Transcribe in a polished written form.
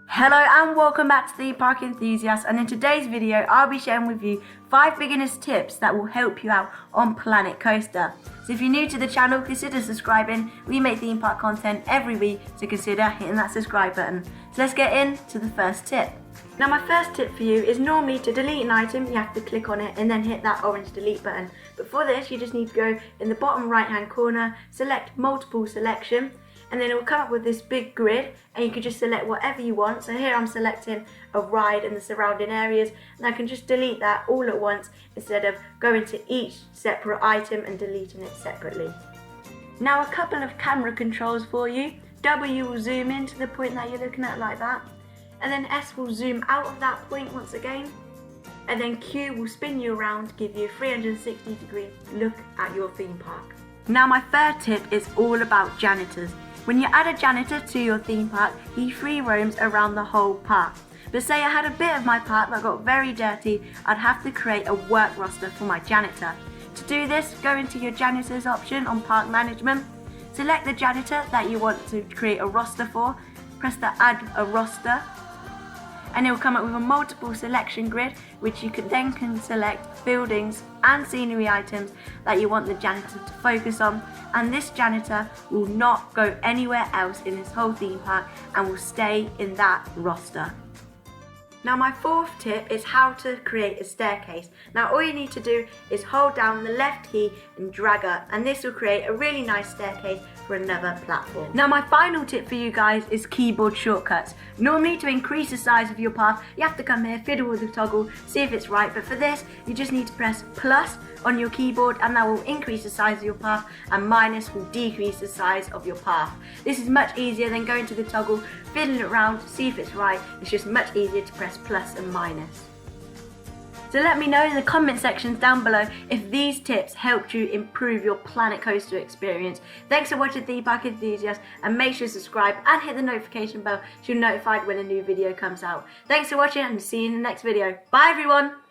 Hello and welcome back to the Park Enthusiast, and in today's video I'll be sharing with you 5 beginners tips that will help you out on Planet Coaster. So if you're new to the channel, consider subscribing. We make theme park content every week, so consider hitting that subscribe button. So let's get into the first tip. Now my first tip for you is normally to delete an item you have to click on it and then hit that orange delete button. But for this you just need to go in the bottom right hand corner, select multiple selection, and then it will come up with this big grid and you can just select whatever you want. So here I'm selecting a ride and the surrounding areas, and I can just delete that all at once instead of going to each separate item and deleting it separately. Now a couple of camera controls for you. W will zoom in to the point that you're looking at like that, and then S will zoom out of that point once again, and then Q will spin you around to give you a 360-degree look at your theme park. Now my third tip is all about janitors. When you add a janitor to your theme park, he free roams around the whole park. But say I had a bit of my park that got very dirty, I'd have to create a work roster for my janitor. To do this, go into your janitors option on park management, select the janitor that you want to create a roster for, press the add a roster, and it will come up with a multiple selection grid, which you can select buildings and scenery items that you want the janitor to focus on, and this janitor will not go anywhere else in this whole theme park and will stay in that roster. Now my fourth tip is how to create a staircase. Now all you need to do is hold down the left key and drag up, and this will create a really nice staircase for another platform. Now my final tip for you guys is keyboard shortcuts. Normally to increase the size of your path, you have to come here, fiddle with the toggle, see if it's right, but for this you just need to press plus on your keyboard and that will increase the size of your path, and minus will decrease the size of your path. This is much easier than going to the toggle, fiddling it around, see if it's right. It's just much easier to press plus and minus. So let me know in the comment sections down below if these tips helped you improve your Planet Coaster experience. Thanks for watching The Park Enthusiast, and make sure to subscribe and hit the notification bell so you're notified when a new video comes out. Thanks for watching and see you in the next video. Bye everyone!